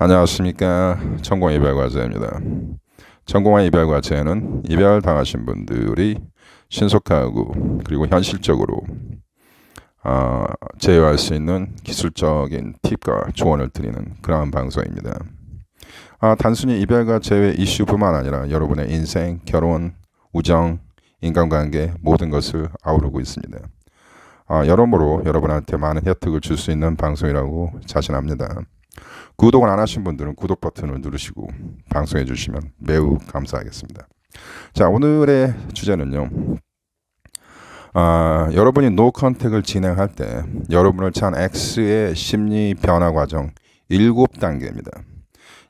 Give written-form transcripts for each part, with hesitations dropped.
안녕하십니까. 천공의 이별과제입니다. 천공의 이별과제는 이별당하신 분들이 신속하고 그리고 현실적으로 제어할 수 있는 기술적인 팁과 조언을 드리는 그러한 방송입니다. 단순히 이별과 재회 이슈뿐만 아니라 여러분의 인생, 결혼, 우정, 인간관계 모든 것을 아우르고 있습니다. 여러모로 여러분한테 많은 혜택을 줄 수 있는 방송이라고 자신합니다. 구독을 안 하신 분들은 구독 버튼을 누르시고 방송해 주시면 매우 감사하겠습니다. 자, 오늘의 주제는요. 여러분이 노 컨택을 진행할 때 여러분을 찬 X의 심리 변화 과정 7단계입니다.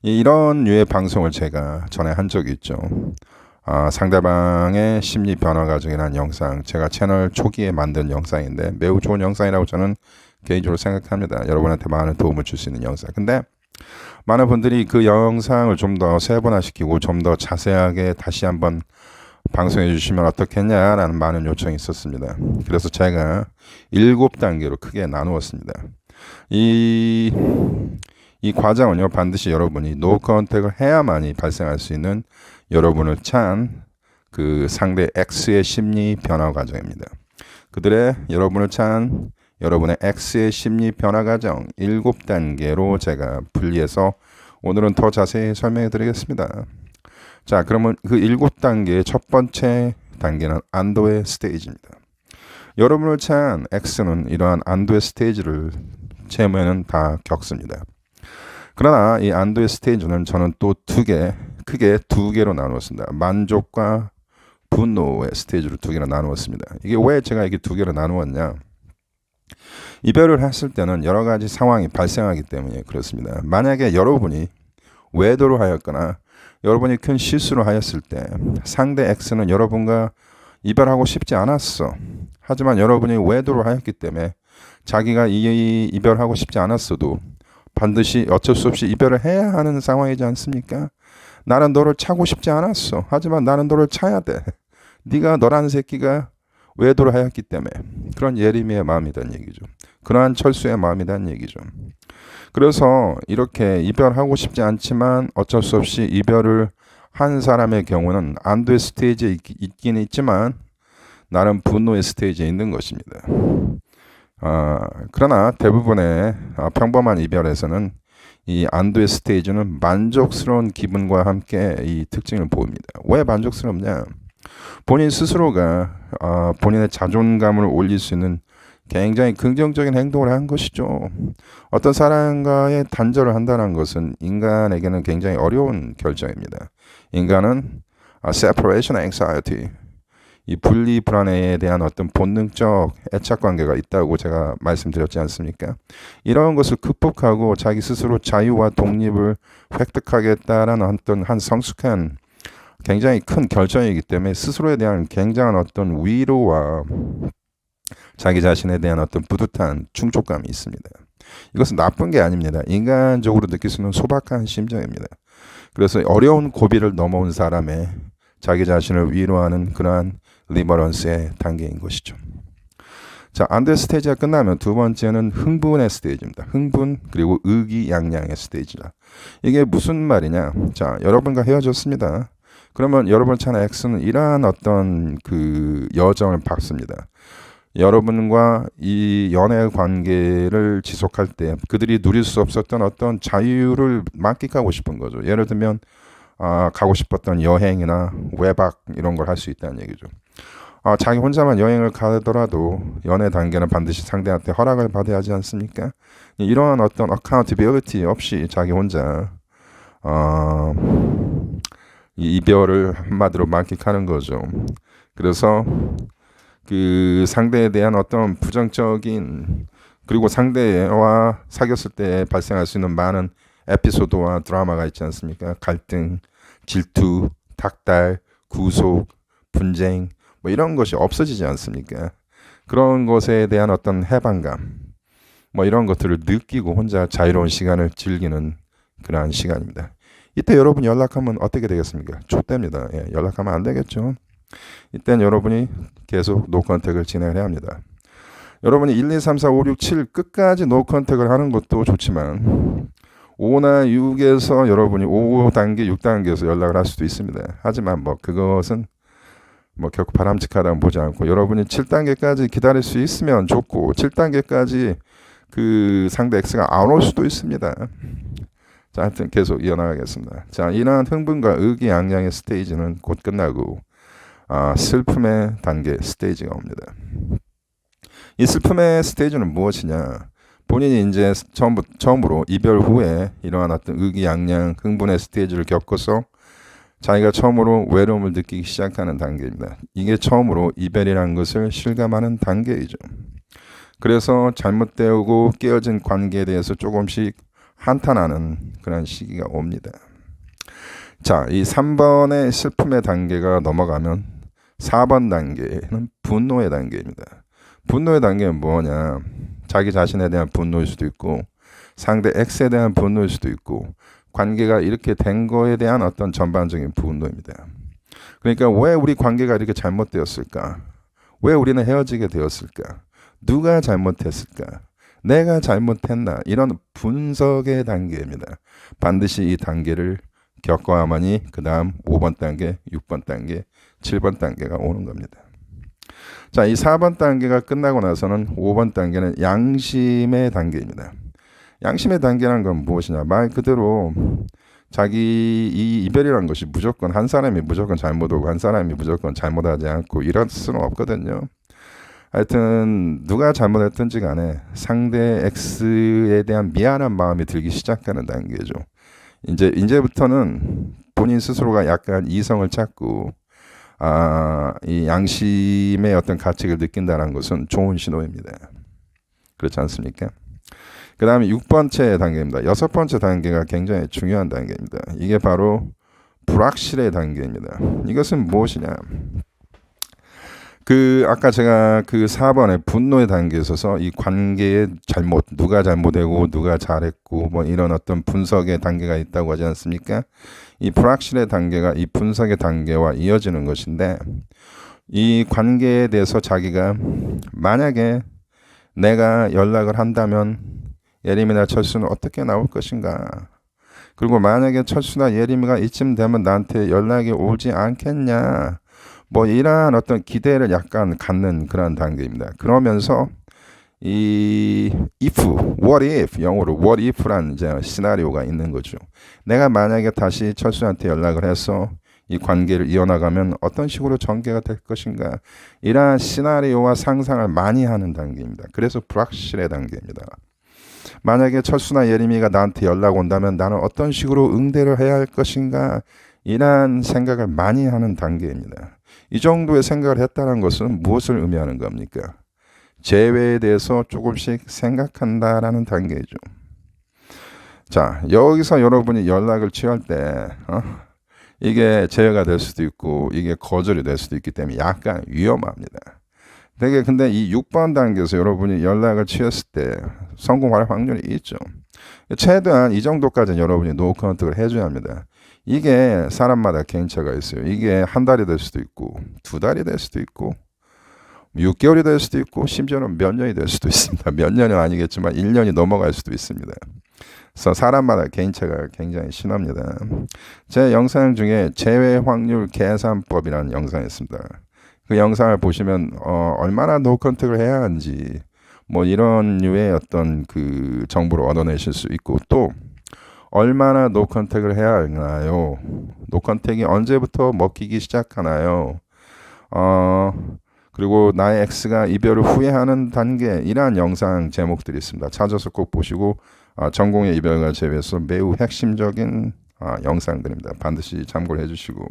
이런 류의 방송을 제가 전에 한 적이 있죠. 상대방의 심리 변화 과정이라는 영상, 제가 채널 초기에 만든 영상인데 매우 좋은 영상이라고 저는 개인적으로 생각합니다. 여러분한테 많은 도움을 줄 수 있는 영상. 근데 많은 분들이 그 영상을 좀 더 세분화시키고 좀 더 자세하게 다시 한번 방송해 주시면 어떻겠냐라는 많은 요청이 있었습니다. 그래서 제가 7단계로 크게 나누었습니다. 이 과정은요, 반드시 여러분이 노 컨택을 해야만이 발생할 수 있는 여러분을 찬 그 상대 X의 심리 변화 과정입니다. 그들의 여러분을 찬 여러분의 X의 심리 변화 과정 7단계로 제가 분리해서 오늘은 더 자세히 설명해 드리겠습니다. 자, 그러면 그 7단계의 첫 번째 단계는 안도의 스테이지입니다. 여러분을 찬 X는 이러한 안도의 스테이지를 처음에는 다 겪습니다. 그러나 이 안도의 스테이지는 저는 또 크게 두 개로 나누었습니다. 만족과 분노의 스테이지로 두 개로 나누었습니다. 이게 왜 제가 이게 두 개로 나누었냐? 이별을 했을 때는 여러 가지 상황이 발생하기 때문에 그렇습니다. 만약에 여러분이 외도를 하였거나 여러분이 큰 실수를 하였을 때 상대 X는 여러분과 이별하고 싶지 않았어. 하지만 여러분이 외도를 하였기 때문에 자기가 이별하고 싶지 않았어도 반드시 어쩔 수 없이 이별을 해야 하는 상황이지 않습니까? 나는 너를 차고 싶지 않았어. 하지만 나는 너를 차야 돼. 네가 너라는 새끼가 외도를 하였기 때문에. 그런 예림이의 마음이란 얘기죠. 그러한 철수의 마음이란 얘기죠. 그래서 이렇게 이별하고 싶지 않지만 어쩔 수 없이 이별을 한 사람의 경우는 안도의 스테이지에 있긴 있지만 나는 분노의 스테이지에 있는 것입니다. 그러나 대부분의 평범한 이별에서는 이 안도의 스테이지는 만족스러운 기분과 함께 이 특징을 보입니다. 왜 만족스럽냐? 본인 스스로가 본인의 자존감을 올릴 수 있는 굉장히 긍정적인 행동을 한 것이죠. 어떤 사람과의 단절을 한다는 것은 인간에게는 굉장히 어려운 결정입니다. 인간은 separation anxiety, 이 분리 불안에 대한 어떤 본능적 애착 관계가 있다고 제가 말씀드렸지 않습니까? 이런 것을 극복하고 자기 스스로 자유와 독립을 획득하겠다라는 어떤 한 성숙한 굉장히 큰 결정이기 때문에 스스로에 대한 굉장한 어떤 위로와 자기 자신에 대한 어떤 뿌듯한 충족감이 있습니다. 이것은 나쁜 게 아닙니다. 인간적으로 느낄 수 있는 소박한 심정입니다. 그래서 어려운 고비를 넘어온 사람의 자기 자신을 위로하는 그러한 리버런스의 단계인 것이죠. 자, 안도의 스테이지가 끝나면 두 번째는 흥분의 스테이지입니다. 흥분 그리고 의기양양의 스테이지다. 이게 무슨 말이냐? 자, 여러분과 헤어졌습니다. 그러면 여러분 찬 X는 이러한 어떤 그 여정을 밟습니다. 여러분과 이 연애 관계를 지속할 때 그들이 누릴 수 없었던 어떤 자유를 만끽하고 싶은 거죠. 예를 들면 가고 싶었던 여행이나 외박 이런 걸 할 수 있다는 얘기죠. 자기 혼자만 여행을 가더라도 연애 단계는 반드시 상대한테 허락을 받아야 하지 않습니까? 이러한 어떤 accountability 없이 자기 혼자 이 이별을 한마디로 만끽하는 거죠. 그래서 그 상대에 대한 어떤 부정적인 그리고 상대와 사귀었을 때 발생할 수 있는 많은 에피소드와 드라마가 있지 않습니까? 갈등, 질투, 닥달, 구속, 분쟁 뭐 이런 것이 없어지지 않습니까? 그런 것에 대한 어떤 해방감 뭐 이런 것들을 느끼고 혼자 자유로운 시간을 즐기는 그러한 시간입니다. 이때 여러분 연락하면 어떻게 되겠습니까? 좆됩니다. 연락하면 안 되겠죠. 이땐 여러분이 계속 노 컨택을 진행해야 합니다. 여러분이 1, 2, 3, 4, 5, 6, 7 끝까지 노 컨택을 하는 것도 좋지만 5나 6에서 여러분이 5단계, 6단계에서 연락을 할 수도 있습니다. 하지만 뭐 그것은 뭐 결코 바람직하다고 보지 않고 여러분이 7단계까지 기다릴 수 있으면 좋고 7단계까지 그 상대 X가 안 올 수도 있습니다. 자, 하여튼 계속 이어나가겠습니다. 자, 이러한 흥분과 의기양양의 스테이지는 곧 끝나고 슬픔의 단계 스테이지가 옵니다. 이 슬픔의 스테이지는 무엇이냐? 본인이 이제 처음으로 이별 후에 이러한 어떤 의기양양 흥분의 스테이지를 겪어서 자기가 처음으로 외로움을 느끼기 시작하는 단계입니다. 이게 처음으로 이별이라는 것을 실감하는 단계이죠. 그래서 잘못되고 깨어진 관계에 대해서 조금씩 한탄하는 그런 시기가 옵니다. 자, 이 3번의 슬픔의 단계가 넘어가면 4번 단계는 분노의 단계입니다. 분노의 단계는 뭐냐? 자기 자신에 대한 분노일 수도 있고 상대 X에 대한 분노일 수도 있고 관계가 이렇게 된 거에 대한 어떤 전반적인 분노입니다. 그러니까 왜 우리 관계가 이렇게 잘못되었을까? 왜 우리는 헤어지게 되었을까? 누가 잘못했을까? 내가 잘못했나? 이런 분석의 단계입니다. 반드시 이 단계를 겪어야만이 그 다음 5번 단계, 6번 단계, 7번 단계가 오는 겁니다. 자, 이 4번 단계가 끝나고 나서는 5번 단계는 양심의 단계입니다. 양심의 단계란 건 무엇이냐? 말 그대로 자기 이 이별이라는 것이 무조건 한 사람이 무조건 잘못하고 한 사람이 무조건 잘못하지 않고 이럴 수는 없거든요. 하여튼 누가 잘못했든지 간에 상대 X에 대한 미안한 마음이 들기 시작하는 단계죠. 이제부터는 본인 스스로가 약간 이성을 찾고 이 양심의 어떤 가치를 느낀다는 것은 좋은 신호입니다. 그렇지 않습니까? 그 다음에 6번째 단계입니다. 6번째 단계가 굉장히 중요한 단계입니다. 이게 바로 불확실의 단계입니다. 이것은 무엇이냐? 아까 제가 그 4번의 분노의 단계에 있어서 이 관계의 잘못, 누가 잘못되고 누가 잘했고 뭐 이런 어떤 분석의 단계가 있다고 하지 않습니까? 이 불확실의 단계가 이 분석의 단계와 이어지는 것인데 이 관계에 대해서 자기가 만약에 내가 연락을 한다면 예림이나 철수는 어떻게 나올 것인가? 그리고 만약에 철수나 예림이가 이쯤 되면 나한테 연락이 오지 않겠냐? 뭐 이러한 어떤 기대를 약간 갖는 그런 단계입니다. 그러면서 이 what if 영어로 what if라는 이제 시나리오가 있는 거죠. 내가 만약에 다시 철수한테 연락을 해서 이 관계를 이어나가면 어떤 식으로 전개가 될 것인가? 이러한 시나리오와 상상을 많이 하는 단계입니다. 그래서 불확실의 단계입니다. 만약에 철수나 예림이가 나한테 연락 온다면 나는 어떤 식으로 응대를 해야 할 것인가? 이러한 생각을 많이 하는 단계입니다. 이 정도의 생각을 했다는 것은 무엇을 의미하는 겁니까? 재회에 대해서 조금씩 생각한다라는 단계죠. 자, 여기서 여러분이 연락을 취할 때 이게 재회가 될 수도 있고 이게 거절이 될 수도 있기 때문에 약간 위험합니다. 되게 근데 이 6번 단계에서 여러분이 연락을 취했을 때 성공할 확률이 있죠. 최대한 이 정도까지는 여러분이 노 컨택을 해줘야 합니다. 이게 사람마다 개인차가 있어요. 이게 한 달이 될 수도 있고 2달이 될 수도 있고 6개월이 될 수도 있고 심지어는 몇 년이 될 수도 있습니다. 몇 년은 아니겠지만 1년이 넘어갈 수도 있습니다. 그래서 사람마다 개인차가 굉장히 심합니다. 제 영상 중에 재회 확률 계산법이라는 영상이 있습니다. 그 영상을 보시면 얼마나 노 컨택을 해야 하는지 뭐 이런 류의 어떤 그 정보를 얻어내실 수 있고 또 얼마나 노 컨택을 해야 하나요? 노 컨택이 언제부터 먹히기 시작하나요? 그리고 나의 X가 이별을 후회하는 단계 이러한 영상 제목들이 있습니다. 찾아서 꼭 보시고 전공의 이별과 재회에서 매우 핵심적인 영상들입니다. 반드시 참고를 해주시고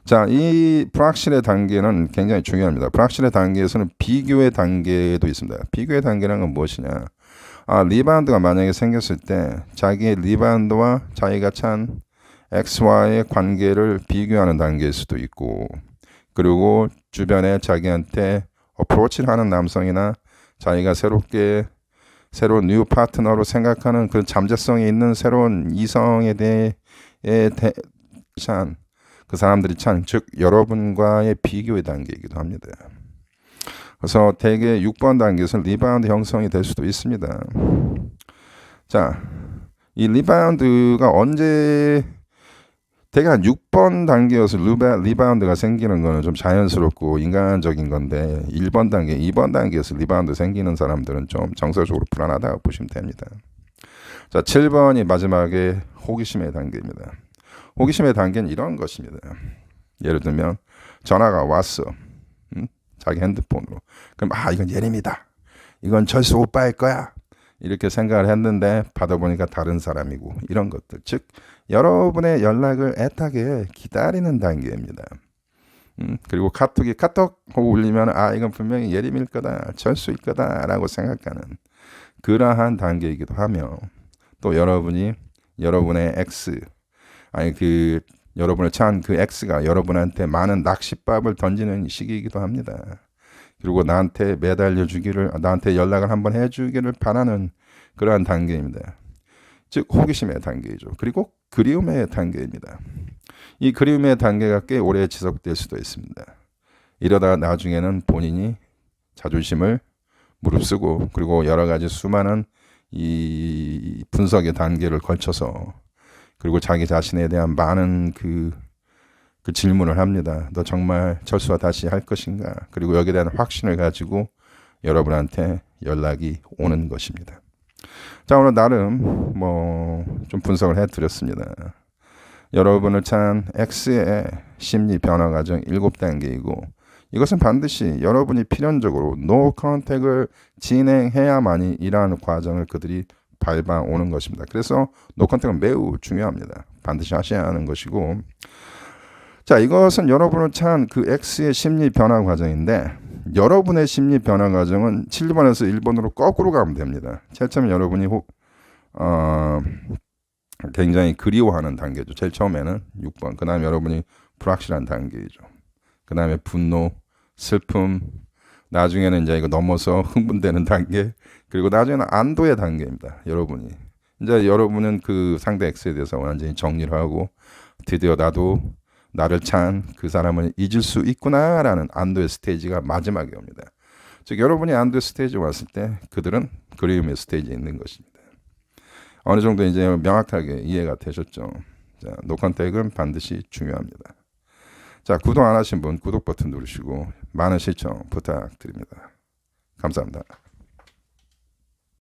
자, 이 불확실의 단계는 굉장히 중요합니다. 불확실의 단계에서는 비교의 단계도 있습니다. 비교의 단계라는 건 무엇이냐? 리바운드가 만약에 생겼을 때 자기의 리바운드와 자기가 찬 X와의 관계를 비교하는 단계일 수도 있고 그리고 주변에 자기한테 어프로치를 하는 남성이나 자기가 새로운 뉴 파트너로 생각하는 그 잠재성이 있는 새로운 이성에 대해 그 사람들이 즉 여러분과의 비교의 단계이기도 합니다. 그래서 대개 6번 단계에서 리바운드 형성이 될 수도 있습니다. 자, 이 리바운드가 언제 대략 한 6번 단계여서 리바운드가 생기는 거는 좀 자연스럽고 인간적인 건데 1번 단계, 2번 단계에서 리바운드 생기는 사람들은 좀 정서적으로 불안하다고 보시면 됩니다. 자, 7번이 마지막에 호기심의 단계입니다. 호기심의 단계는 이런 것입니다. 예를 들면 전화가 왔어. 자기 핸드폰으로. 그럼 이건 예림이다. 이건 철수 오빠일 거야. 이렇게 생각을 했는데 받아보니까 다른 사람이고 이런 것들. 즉 여러분의 연락을 애타게 기다리는 단계입니다. 그리고 카톡 하고 울리면 이건 분명히 예림일 거다. 철수일 거다라고 생각하는 그러한 단계이기도 하며 또 여러분이 여러분의 여러분을 찾은 그 X가 여러분한테 많은 낚싯밥을 던지는 시기이기도 합니다. 그리고 나한테 나한테 연락을 한번 해주기를 바라는 그러한 단계입니다. 즉 호기심의 단계이죠. 그리고 그리움의 단계입니다. 이 그리움의 단계가 꽤 오래 지속될 수도 있습니다. 이러다가 나중에는 본인이 자존심을 무릅쓰고 그리고 여러 가지 수많은 이 분석의 단계를 거쳐서 그리고 자기 자신에 대한 많은 그 질문을 합니다. 너 정말 철수와 다시 할 것인가? 그리고 여기에 대한 확신을 가지고 여러분한테 연락이 오는 것입니다. 자, 오늘 나름 좀 분석을 해드렸습니다. 여러분을 찬 X의 심리 변화 과정 7단계이고 이것은 반드시 여러분이 필연적으로 노 컨택을 진행해야만이 이러한 과정을 그들이 밟아오는 것입니다. 그래서 노 컨택은 매우 중요합니다. 반드시 하셔야 하는 것이고 자, 이것은 여러분을 찬 그 X의 심리 변화 과정인데 여러분의 심리 변화 과정은 7번에서 1번으로 거꾸로 가면 됩니다. 제일 처음에 여러분이 굉장히 그리워하는 단계죠. 제일 처음에는 6번. 그 다음에 여러분이 불확실한 단계이죠. 그 다음에 분노, 슬픔, 나중에는 이제 이거 넘어서 흥분되는 단계, 그리고 나중에는 안도의 단계입니다. 여러분이. 이제 여러분은 그 상대 X에 대해서 완전히 정리를 하고 드디어 나도 나를 찬 그 사람을 잊을 수 있구나라는 안도의 스테이지가 마지막에 옵니다. 즉 여러분이 안도의 스테이지에 왔을 때 그들은 그리움의 스테이지에 있는 것입니다. 어느 정도 이제 명확하게 이해가 되셨죠? 자, 노컨택은 반드시 중요합니다. 자, 구독 안 하신 분 구독 버튼 누르시고 많은 시청 부탁드립니다. 감사합니다.